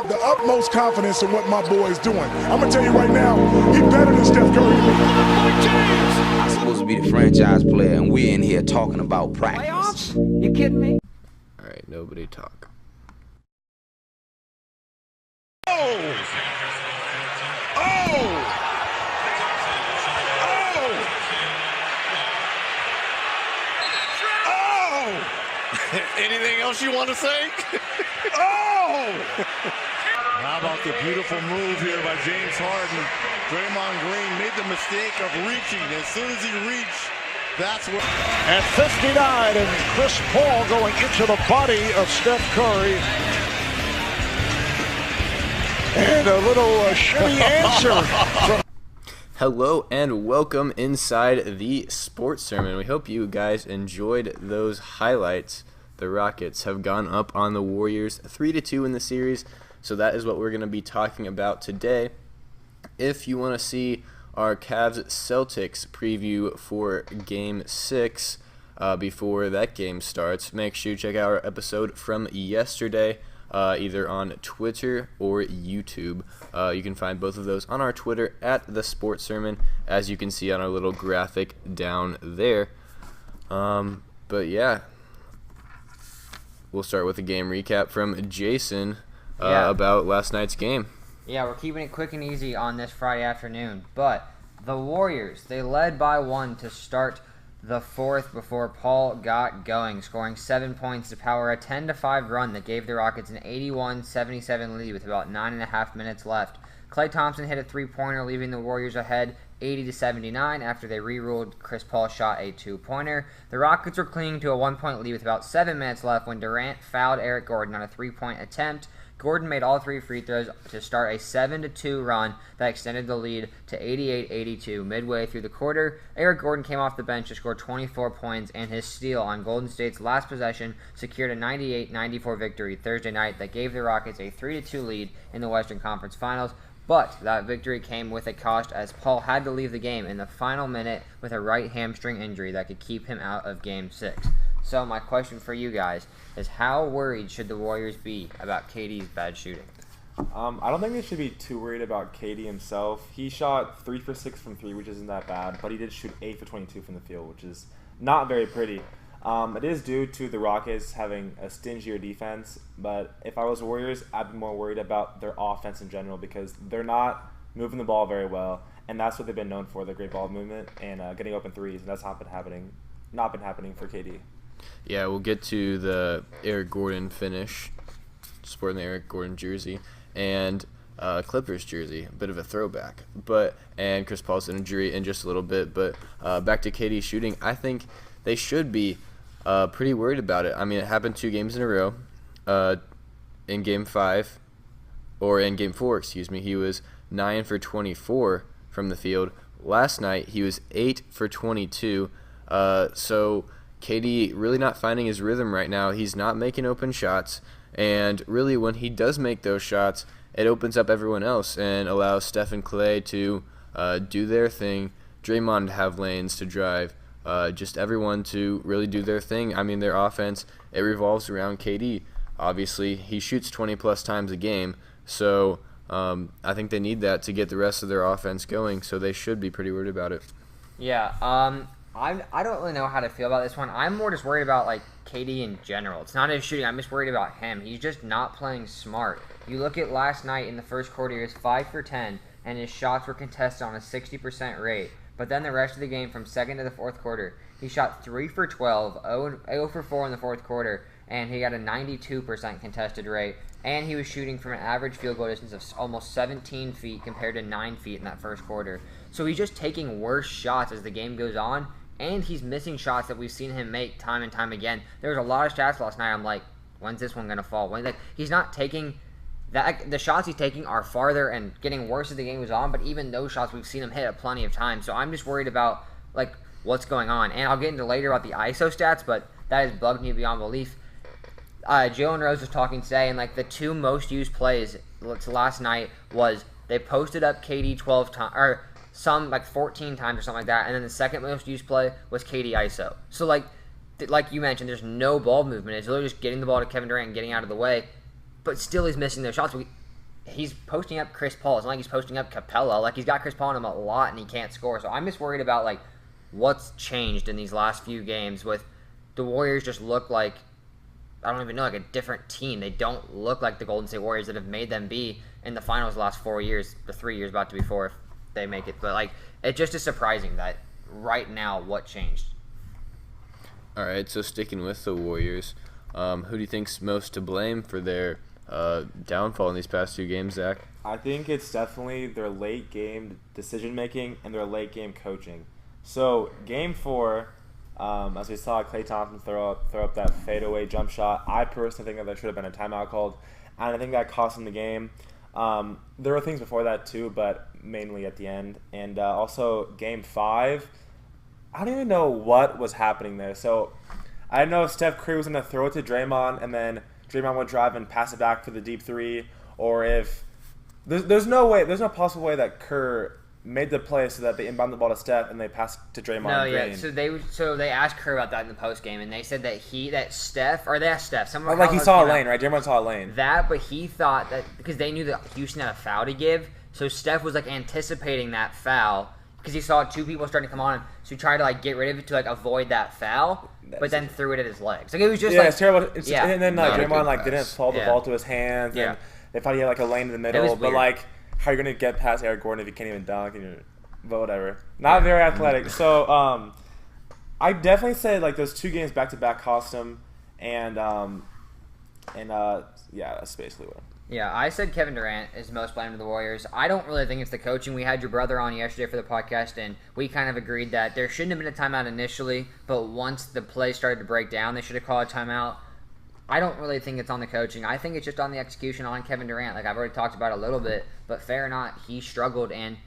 have the utmost confidence in what my boy is doing. I'm going to tell you right now, he's better than Steph Curry. I'm supposed to be the franchise player, and we're in here talking about practice. Playoffs? You kidding me? All right, nobody talk. Oh! Anything else you want to say? How about the beautiful move here by James Harden? Draymond Green made the mistake of reaching. As soon as he reached, that's what. At 59, and Chris Paul going into the body of Steph Curry. And a little shitty answer from. Hello and welcome inside the Sportz Sermon. We hope you guys enjoyed those highlights. The Rockets have gone up on the Warriors 3-2 in the series, so that is what we're going to be talking about today. If you want to see our Cavs-Celtics preview for Game 6 before that game starts, make sure you check out our episode from yesterday, either on Twitter or YouTube. You can find both of those on our Twitter at the Sportz Sermon, as you can see on our little graphic down there. But yeah, we'll start with a game recap from Jason about last night's game. Yeah, we're keeping it quick and easy on this Friday afternoon. But the Warriors, they led by 1 to start the fourth before Paul got going, scoring 7 points to power a 10-5 run that gave the Rockets an 81-77 lead with about 9.5 minutes left. Klay Thompson hit a three-pointer, leaving the Warriors ahead 80-79 after they re-ruled Chris Paul shot a two-pointer. The Rockets were clinging to a 1-point lead with about 7 minutes left when Durant fouled Eric Gordon on a three-point attempt. Gordon made all 3 free throws to start a 7-2 run that extended the lead to 88-82 midway through the quarter. Eric Gordon came off the bench to score 24 points, and his steal on Golden State's last possession secured a 98-94 victory Thursday night that gave the Rockets a 3-2 lead in the Western Conference Finals. But that victory came with a cost, as Paul had to leave the game in the final minute with a right hamstring injury that could keep him out of Game 6. So my question for you guys is, how worried should the Warriors be about KD's bad shooting? I don't think they should be too worried about KD himself. He shot 3 for 6 from 3, which isn't that bad, but he did shoot 8 for 22 from the field, which is not very pretty. It is due to the Rockets having a stingier defense, but if I was Warriors, I'd be more worried about their offense in general because they're not moving the ball very well, and that's what they've been known for, the great ball movement and getting open threes, and that's not been happening for KD. Yeah, we'll get to the Eric Gordon finish, sporting the Eric Gordon jersey, and Clippers jersey, a bit of a throwback, and Chris Paul's injury in just a little bit. But back to KD shooting, I think they should be pretty worried about it. I mean, it happened 2 games in a row. In Game 5, or in Game 4, he was 9 for 24 from the field. Last night, he was 8 for 22. So KD really not finding his rhythm right now. He's not making open shots, and really when he does make those shots, it opens up everyone else and allows Steph and Klay to do their thing, Draymond to have lanes to drive, just everyone to really do their thing. I mean, their offense, it revolves around KD. Obviously, he shoots 20-plus times a game, so I think they need that to get the rest of their offense going, so they should be pretty worried about it. Yeah, I don't really know how to feel about this one. I'm more just worried about, KD in general. It's not his shooting. I'm just worried about him. He's just not playing smart. You look at last night in the first quarter, he was 5 for 10, and his shots were contested on a 60% rate. But then the rest of the game, from second to the fourth quarter, he shot 3 for 12, 0 for 4 in the fourth quarter, and he got a 92% contested rate. And he was shooting from an average field goal distance of almost 17 feet compared to 9 feet in that first quarter. So he's just taking worse shots as the game goes on, and he's missing shots that we've seen him make time and time again. There was a lot of stats last night. I'm like, when's this one going to fall? He's not taking that. The shots he's taking are farther and getting worse as the game goes on, but even those shots we've seen him hit plenty of times. So I'm just worried about what's going on. And I'll get into later about the ISO stats, but that has bugged me beyond belief. Jalen Rose was talking today, and the 2 most used plays last night was they posted up KD 12 times, or some 14 times or something like that, and then the second most used play was KD ISO. So like you mentioned, there's no ball movement. It's literally just getting the ball to Kevin Durant and getting out of the way, but still he's missing those shots. he's posting up Chris Paul. It's not like he's posting up Capella. Like, he's got Chris Paul on him a lot, and he can't score. So I'm just worried about, like, what's changed in these last few games with the Warriors just look like, I don't even know, like a different team. They don't look like the Golden State Warriors that have made them be in the finals the last 4 years, the 3 years about to be 4 if they make it. But, like, it just is surprising that right now what changed. All right, so sticking with the Warriors, who do you think's most to blame for their downfall in these past 2 games, Zach? I think it's definitely their late game decision making and their late game coaching. So game 4, as we saw Klay Thompson throw up that fadeaway jump shot, I personally think that there should have been a timeout called, and I think that cost him the game. There were things before that too, but mainly at the end. And also game 5, I don't even know what was happening there. So I didn't know if Steph Curry was going to throw it to Draymond and then Draymond would drive and pass it back for the deep 3, or if there's no possible way that Kerr made the play so that they inbound the ball to Steph and they passed to Draymond Green. Yeah. So they asked Kerr about that in the post game, and they said that they asked Steph. Someone like he saw a lane, right? Draymond saw a lane. But he thought that because they knew that Houston had a foul to give, so Steph was like anticipating that foul because he saw 2 people starting to come on him, so he tried to like get rid of it to like avoid that foul, but then threw it at his legs. Like it was just it's terrible. And then Draymond didn't fall the ball to his hands, and they thought he had like a lane in the middle, but like, how are you going to get past Eric Gordon if you can't even dunk? But whatever. Not very athletic. So I definitely say like those 2 games back-to-back cost him. And that's basically what. Yeah, I said Kevin Durant is most blamed to the Warriors. I don't really think it's the coaching. We had your brother on yesterday for the podcast, and we kind of agreed that there shouldn't have been a timeout initially, but once the play started to break down, they should have called a timeout. I don't really think it's on the coaching. I think it's just on the execution on Kevin Durant. Like I've already talked about it a little bit, but fair or not, he struggled, and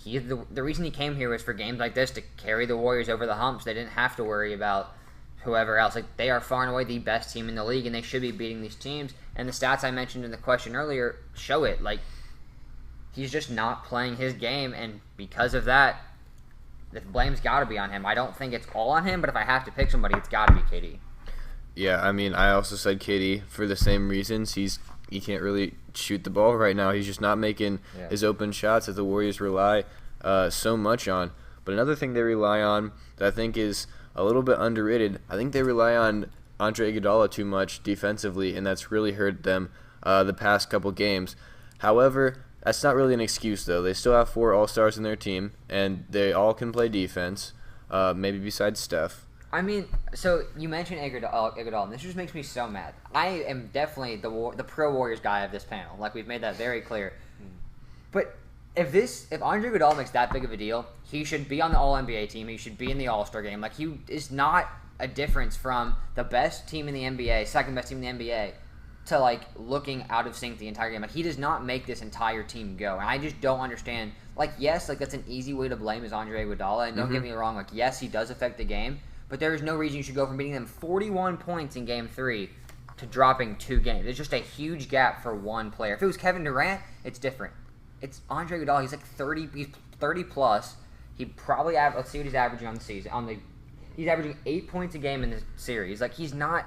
the reason he came here was for games like this to carry the Warriors over the humps. They didn't have to worry about whoever else. Like they are far and away the best team in the league, and they should be beating these teams. And the stats I mentioned in the question earlier show it. Like he's just not playing his game, and because of that, the blame's got to be on him. I don't think it's all on him, but if I have to pick somebody, it's got to be KD. Yeah, I mean, I also said KD for the same reasons. He can't really shoot the ball right now. He's just not making his open shots that the Warriors rely so much on. But another thing they rely on that I think is a little bit underrated, I think they rely on Andre Iguodala too much defensively, and that's really hurt them the past couple games. However, that's not really an excuse, though. They still have 4 All-Stars in their team, and they all can play defense, maybe besides Steph. I mean, so you mentioned Iguodala, and this just makes me so mad. I am definitely the pro-Warriors guy of this panel. Like, we've made that very clear. But if Andre Iguodala makes that big of a deal, he should be on the All-NBA team. He should be in the All-Star game. Like, he is not a difference from the best team in the NBA, second best team in the NBA, to, like, looking out of sync the entire game. Like, he does not make this entire team go. And I just don't understand. Like, yes, like, that's an easy way to blame is Andre Iguodala. And don't get me wrong. Like, yes, he does affect the game. But there is no reason you should go from beating them 41 points in Game 3 to dropping 2 games. It's just a huge gap for one player. If it was Kevin Durant, it's different. It's Andre Iguodala. He's like 30 plus. He probably let's see what he's averaging on the season. He's averaging 8 points a game in the series. Like, he's not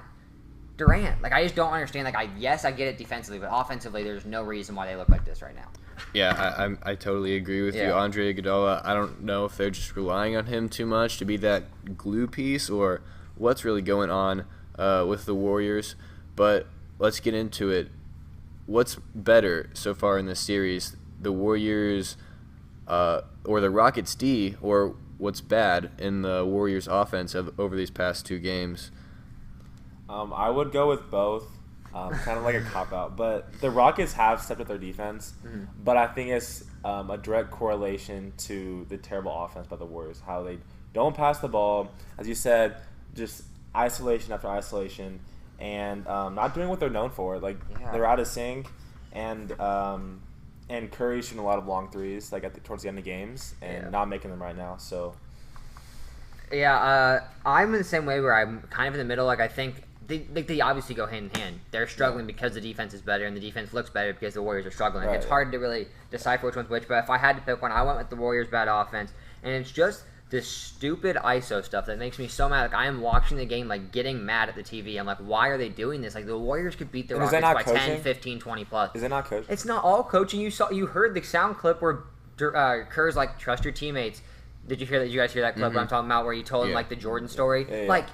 Durant. Like, I just don't understand. Like, I get it defensively, but offensively, there's no reason why they look like this right now. Yeah, I totally agree with you. Andre Iguodala, I don't know if they're just relying on him too much to be that glue piece or what's really going on with the Warriors. But let's get into it. What's better so far in this series, the Warriors or the Rockets D, or what's bad in the Warriors offense over these past 2 games? I would go with both. Kind of like a cop-out. But the Rockets have stepped up their defense, but I think it's a direct correlation to the terrible offense by the Warriors, how they don't pass the ball. As you said, just isolation after isolation, and not doing what they're known for. Like, they're out of sync, and Curry's shooting a lot of long threes towards the end of games and not making them right now. So, I'm in the same way where I'm kind of in the middle. Like, I think they obviously go hand in hand. They're struggling because the defense is better, and the defense looks better because the Warriors are struggling. Right. It's hard to really decipher which one's which, but if I had to pick one, I went with the Warriors' bad offense, and it's just this stupid ISO stuff that makes me so mad. Like, I am watching the game, like, getting mad at the TV. I'm like, why are they doing this? Like, the Warriors could beat the Rockets by 10, 15, 20 plus. Is it not coaching? It's not all coaching. You heard the sound clip where Kerr's like, trust your teammates. Did you guys hear that clip where I'm talking about where you told him, like, the Jordan story? Yeah. Like,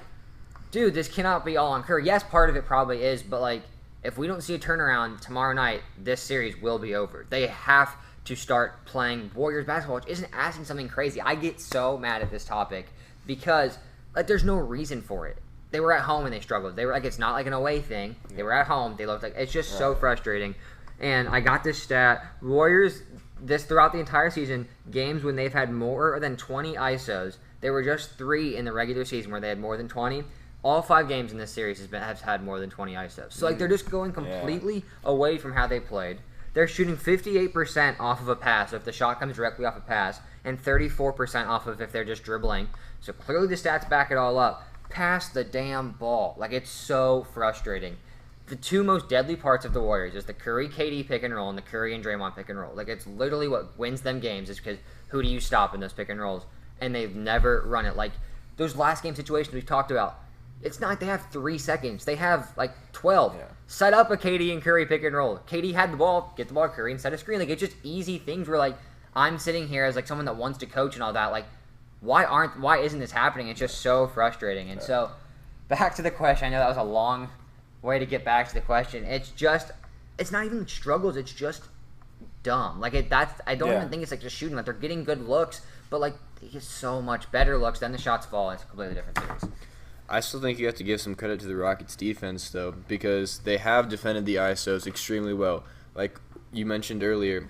dude, this cannot be all on Kerr. Yes, part of it probably is, but, like, if we don't see a turnaround tomorrow night, this series will be over. They have to start playing Warriors basketball, which isn't asking something crazy. I get so mad at this topic because, like, there's no reason for it. They were at home and they struggled. They were like, it's not like an away thing. They were at home. They looked like, it's just so frustrating. And I got this stat. Warriors, throughout the entire season, games when they've had more than 20 ISOs, there were just 3 in the regular season where they had more than 20. All 5 games in this series have had more than 20 ISOs. So, like, they're just going completely away from how they played. They're shooting 58% off of a pass if the shot comes directly off a pass, and 34% off of if they're just dribbling. So clearly the stats back it all up. Pass the damn ball. Like, it's so frustrating. The 2 most deadly parts of the Warriors is the Curry-KD pick and roll and the Curry and Draymond pick and roll. Like, it's literally what wins them games is because who do you stop in those pick and rolls? And they've never run it. Like, those last game situations we've talked about, it's not like they have 3 seconds. They have, like, 12. Yeah. Set up a KD and Curry pick and roll. KD had the ball, get the ball to Curry and set a screen. Like, it's just easy things where, like, I'm sitting here as, like, someone that wants to coach and all that. Like, why isn't this happening? It's just so frustrating. And so, back to the question. I know that was a long way to get back to the question. It's not even struggles. It's just dumb. Like, I don't even think it's, like, just shooting. Like, they're getting good looks, but, like, they get so much better looks. Then the shots fall. It's a completely different series. I still think you have to give some credit to the Rockets' defense, though, because they have defended the ISOs extremely well. Like you mentioned earlier,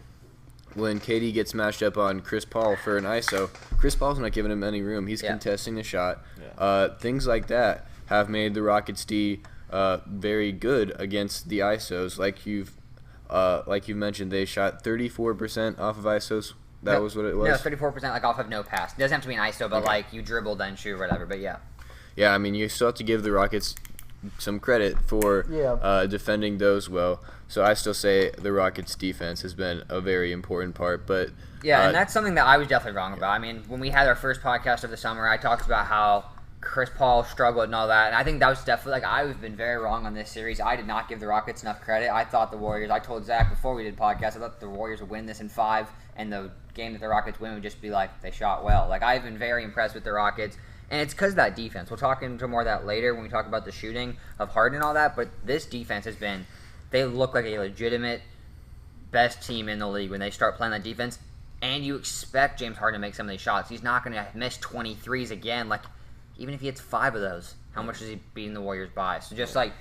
when KD gets matched up on Chris Paul for an ISO, Chris Paul's not giving him any room. He's contesting the shot. Yeah. Things like that have made the Rockets' D very good against the ISOs. Like you mentioned, they shot 34% off of ISOs. That was what it was? No, 34% like off of no pass. It doesn't have to be an ISO, but like you dribble, then shoot, or whatever. But yeah. Yeah, I mean, you still have to give the Rockets some credit for defending those well. So I still say the Rockets' defense has been a very important part. But and that's something that I was definitely wrong about. I mean, when we had our first podcast of the summer, I talked about how Chris Paul struggled and all that, and I think that was definitely, like, I've been very wrong on this series. I did not give the Rockets enough credit. I thought the Warriors, I told Zach before we did podcast, I thought the Warriors would win this in 5, and the game that the Rockets win would just be like, they shot well. Like, I've been very impressed with the Rockets. And it's because of that defense. We'll talk into more of that later when we talk about the shooting of Harden and all that. But this defense has been, they look like a legitimate best team in the league when they start playing that defense. And you expect James Harden to make some of these shots. He's not going to miss 23s again. Like, even if he hits 5 of those, how much is he beating the Warriors by? So just like,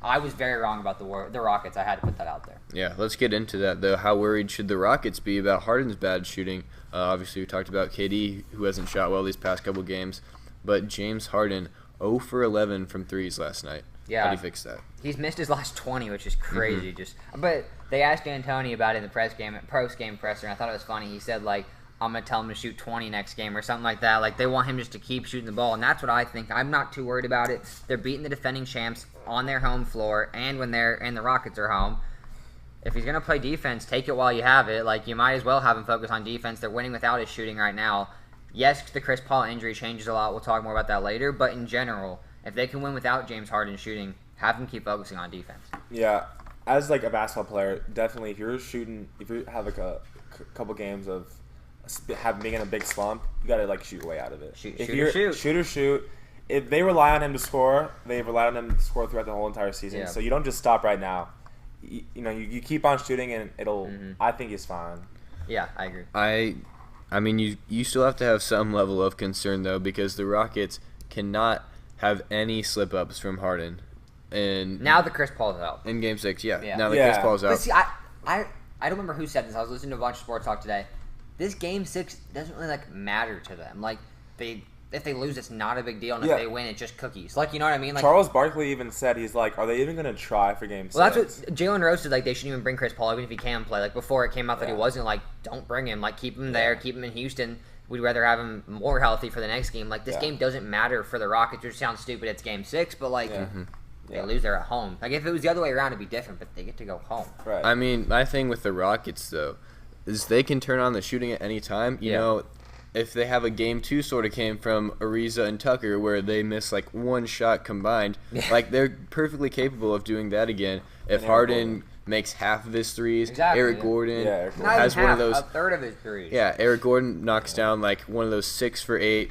I was very wrong about the Rockets. I had to put that out there. Yeah, let's get into that, though. How worried should the Rockets be about Harden's bad shooting? Obviously, we talked about KD, who hasn't shot well these past couple games. But James Harden, 0 for 11 from threes last night. Yeah. How do you fix that? He's missed his last 20, which is crazy. But they asked D'Antoni about it in the post-game presser, and I thought it was funny. He said, like, I'm going to tell him to shoot 20 next game or something like that. Like, they want him just to keep shooting the ball, and that's what I think. I'm not too worried about it. They're beating the defending champs on their home floor, and when the Rockets are home. If he's going to play defense, take it while you have it. Like, you might as well have him focus on defense. They're winning without his shooting right now. Yes, the Chris Paul injury changes a lot. We'll talk more about that later. But in general, if they can win without James Harden shooting, have them keep focusing on defense. Yeah, as like a basketball player, definitely if you have like a couple games of being in a big slump, you gotta like shoot your way out of it. Shoot. If they rely on him to score, they've relied on him to score throughout the whole entire season. Yeah. So you don't just stop right now. You keep on shooting and it'll. Mm-hmm. I think he's fine. Yeah, I agree. I mean, you still have to have some level of concern, though, because the Rockets cannot have any slip-ups from Harden. And now that Chris Paul's out. In Game 6, yeah. Now that Chris Paul's out. But see, I don't remember who said this. I was listening to a bunch of sports talk today. This Game 6 doesn't really, like, matter to them. Like, if they lose, it's not a big deal, and if they win, it's just cookies. Like, you know what I mean? Like, Charles Barkley even said, he's like, are they even going to try for Game 6? Well, that's what Jalen Rose said, like, they shouldn't even bring Chris Paul, even if he can play. Like, before it came out that he wasn't, like, don't bring him. Like, keep him there, keep him in Houston. We'd rather have him more healthy for the next game. Like, this game doesn't matter for the Rockets, which sounds stupid. It's Game 6, but, like, they lose, they're at home. Like, if it was the other way around, it'd be different, but they get to go home. Right. I mean, my thing with the Rockets, though, is they can turn on the shooting at any time. You know, if they have a game 2 sort of came from Ariza and Tucker where they miss like one shot combined, like they're perfectly capable of doing that again. If Harden makes half of his threes, Eric Gordon has one of those. A third of his threes. Yeah, Eric Gordon knocks down like one of those 6 for 8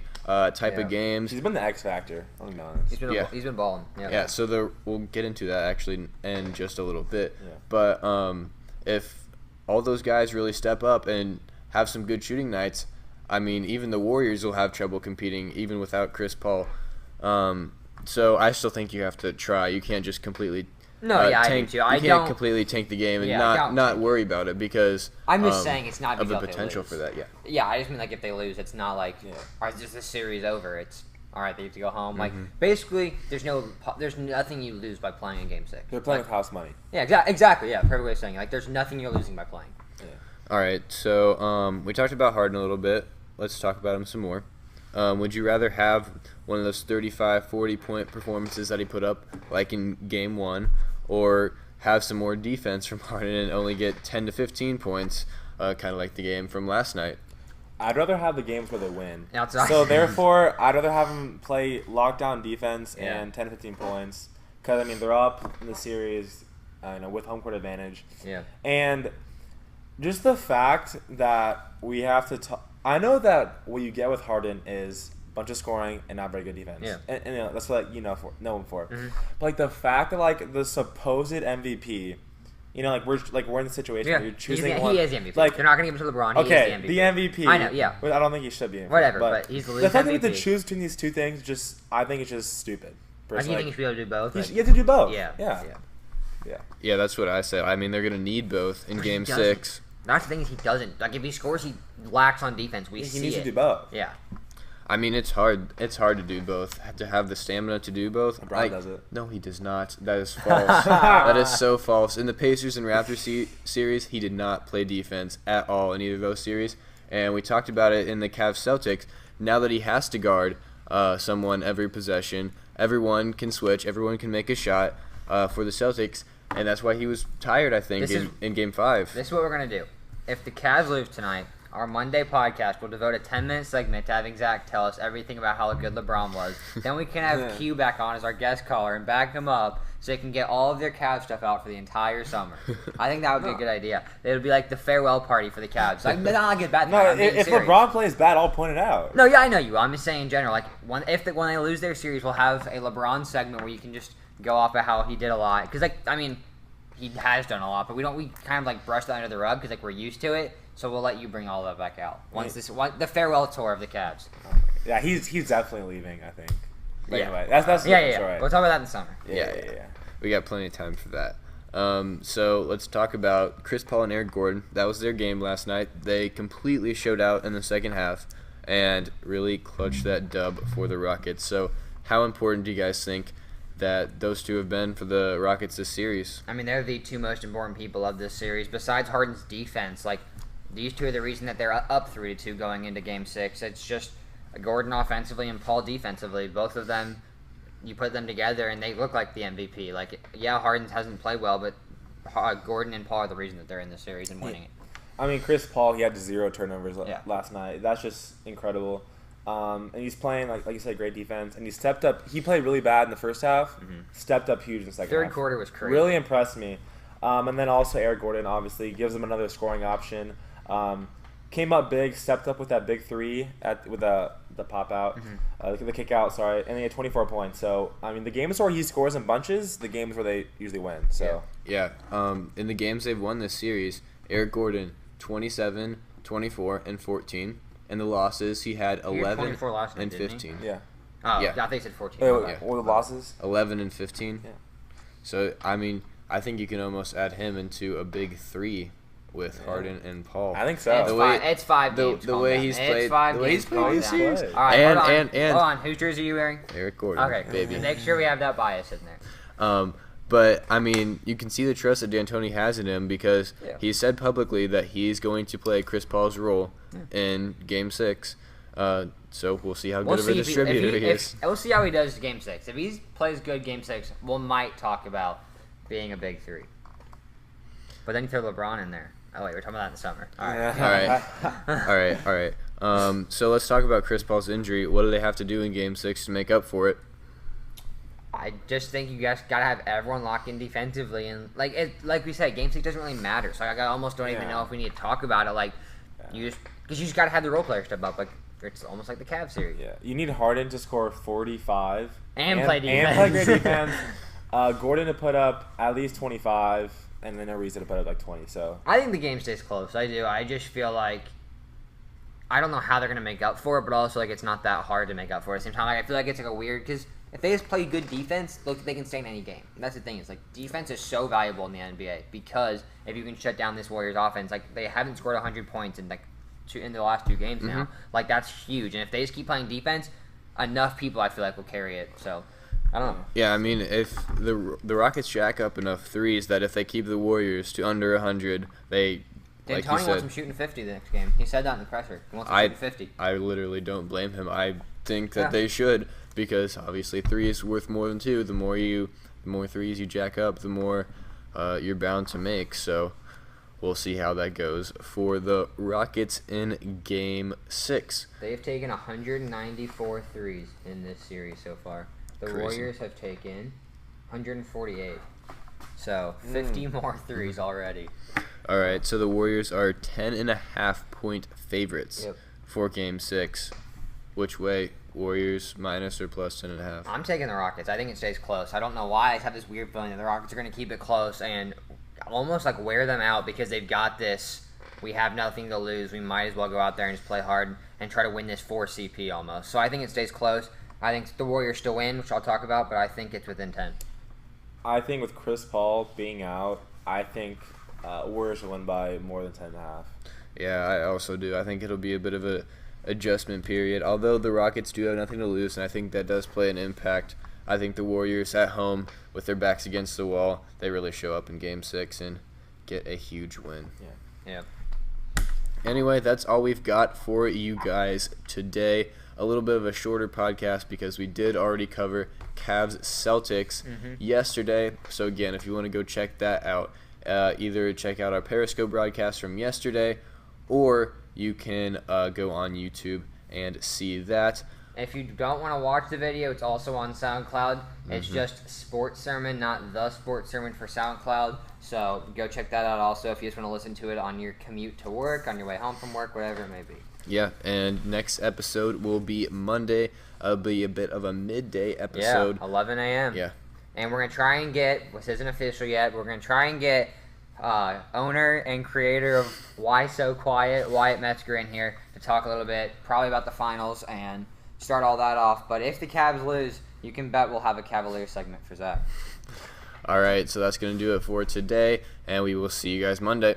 type of games. He's been the X factor. I'm be honest. He's been balling. Yeah. So we'll get into that actually in just a little bit. Yeah. But if all those guys really step up and have some good shooting nights, I mean, even the Warriors will have trouble competing even without Chris Paul. So I still think you have to try. You can't just completely I do too. You can't completely tank the game and not worry about it because I'm just saying it's not of because the potential for that. Yeah, I just mean like if they lose, it's not like all right, just the series over. It's all right, they have to go home. Like basically, there's nothing you lose by playing in Game 6. They're playing with house money. Yeah, exactly. Yeah, perfect way of saying it. Like there's nothing you're losing by playing. Yeah. All right, so we talked about Harden a little bit. Let's talk about him some more. Would you rather have one of those 35, 40-point performances that he put up, like in Game 1, or have some more defense from Harden and only get 10 to 15 points, kind of like the game from last night? I'd rather have the games where they win. So therefore, I'd rather have them play lockdown defense and 10 to 15 points. Because, I mean, they're up in the series with home court advantage. Yeah. And just the fact that we have to I know that what you get with Harden is a bunch of scoring and not very good defense. Yeah. And that's what know him for. Mm-hmm. But like the fact that like the supposed MVP, we're in the situation where you're choosing one. He is the MVP. Like, they're not going to give it to LeBron. Okay, he is the MVP. I know, yeah. I don't think he should be MVP. Whatever, but he's the league The fact MVP. that you have to choose between these two things, I think it's just stupid. I think you should be able to do both. You have to do both. Yeah, that's what I said. I mean, they're going to need both in Game 6. That's the thing is he doesn't. Like, if he scores, he lacks on defense. He needs to do both. Yeah. I mean, it's hard. It's hard to do both. To have the stamina to do both. LeBron does it. No, he does not. That is false. That is so false. In the Pacers and Raptors series, he did not play defense at all in either of those series. And we talked about it in the Cavs-Celtics. Now that he has to guard someone every possession, everyone can switch. Everyone can make a shot for the Celtics. And that's why he was tired, I think, in Game 5. This is what we're going to do. If the Cavs lose tonight, our Monday podcast will devote a 10-minute segment to having Zach tell us everything about how good LeBron was. Then we can have Q back on as our guest caller and back him up so they can get all of their Cavs stuff out for the entire summer. I think that would be a good idea. It would be like the farewell party for the Cavs. Like, not get bad. No, if LeBron plays bad, I'll point it out. No, yeah, I know you. I'm just saying in general. Like, when they lose their series, we'll have a LeBron segment where you can just go off of how he did a lot. Because, like, I mean, he has done a lot, but we kind of like brush that under the rug because like we're used to it. So we'll let you bring all of that back out once the farewell tour of the Cavs. Yeah, he's definitely leaving. I think. But yeah. Anyway, that's right. We'll talk about that in the summer. Yeah. We got plenty of time for that. So let's talk about Chris Paul and Eric Gordon. That was their game last night. They completely showed out in the second half and really clutched that dub for the Rockets. So how important do you guys think that those two have been for the Rockets this series? I mean, they're the two most important people of this series. Besides Harden's defense, like, these two are the reason that they're up 3-2 going into Game 6. It's just Gordon offensively and Paul defensively. Both of them, you put them together, and they look like the MVP. Like, yeah, Harden hasn't played well, but Gordon and Paul are the reason that they're in the series and winning it. I mean, Chris Paul, he had 0 turnovers last night. That's just incredible. And he's playing, like you said, great defense. And he stepped up. He played really bad in the first half. Stepped up huge in the second half. Third quarter was crazy. Really impressed me. And then also Eric Gordon, obviously, gives him another scoring option. Came up big, stepped up with that big three with the pop out, the kick out, sorry. And he had 24 points. So, I mean, the games where he scores in bunches, the games where they usually win. So Yeah. In the games they've won this series, Eric Gordon, 27, 24, and 14. And the losses, he had 11 and 15. Yeah. Oh, yeah. I think he said 14. What were the losses? 11 and 15. Yeah. So, I mean, I think you can almost add him into a big three with Harden and Paul. I think so. It's five games. The way he's played. The way he's played this series. All right, and hold on. Whose jersey are you wearing? Eric Gordon. Okay, baby. Make sure we have that bias in there. But, I mean, you can see the trust that D'Antoni has in him because he said publicly that he's going to play Chris Paul's role in Game 6. So we'll see how good of a distributor he is. We'll see how he does Game 6. If he plays good Game 6, we might talk about being a big three. But then you throw LeBron in there. Oh wait, we're talking about that in the summer. All right. All right. So let's talk about Chris Paul's injury. What do they have to do in Game 6 to make up for it? I just think you guys gotta have everyone locked in defensively, and like we said, Game 6 doesn't really matter. So I almost don't even know if we need to talk about it. Like, because you just gotta have the role players step up. Like, it's almost like the Cavs series. Yeah, you need Harden to score 45 and play defense. And play great defense. Gordon to put up at least 25, and then Ariza to put up like 20. So I think the game stays close. I do. I just feel like I don't know how they're gonna make up for it, but also like it's not that hard to make up for it. At the same time, like, I feel like it's like a weird because if they just play good defense, look, they can stay in any game. And that's the thing. It's like defense is so valuable in the NBA because if you can shut down this Warriors offense, like they haven't scored 100 points in in the last 2 games now. Like that's huge. And if they just keep playing defense, enough people I feel like will carry it. So I don't know. Yeah, I mean, if the Rockets jack up enough threes that if they keep the Warriors to under 100, they. Like D'Antoni wants him shooting 50 the next game. He said that in the presser. He wants him shooting 50. I literally don't blame him. I think that they should because obviously 3 is worth more than 2. The more threes you jack up, the more you're bound to make. So we'll see how that goes for the Rockets in Game 6. They've taken 194 threes in this series so far. The Crazy. Warriors have taken 148. So 50 more threes already. All right, so the Warriors are 10.5-point favorites for Game 6. Which way? Warriors minus or plus 10.5? I'm taking the Rockets. I think it stays close. I don't know why. I just have this weird feeling that the Rockets are going to keep it close and almost like wear them out because they've got this. We have nothing to lose. We might as well go out there and just play hard and try to win this 4 CP almost. So I think it stays close. I think the Warriors still win, which I'll talk about, but I think it's within 10. I think with Chris Paul being out, I think Warriors will win by more than 10.5. Yeah, I also do. I think it'll be a bit of a adjustment period. Although the Rockets do have nothing to lose, and I think that does play an impact. I think the Warriors at home, with their backs against the wall, they really show up in Game 6 and get a huge win. Yeah. Anyway, that's all we've got for you guys today. A little bit of a shorter podcast because we did already cover Cavs-Celtics yesterday. So again, if you want to go check that out, either check out our Periscope broadcast from yesterday, or you can go on YouTube and see that. If you don't want to watch the video, it's also on SoundCloud. It's just Sportz Sermon, not the Sportz Sermon for SoundCloud. So go check that out also if you just want to listen to it on your commute to work, on your way home from work, whatever it may be. Yeah, and next episode will be Monday. It'll be a bit of a midday episode. Yeah, 11 a.m. Yeah. And we're going to try and get, this isn't official yet, we're going to try and get owner and creator of Why So Quiet, Wyatt Metzger, in here to talk a little bit, probably about the finals, and start all that off. But if the Cavs lose, you can bet we'll have a Cavaliers segment for Zach. All right, so that's going to do it for today, and we will see you guys Monday.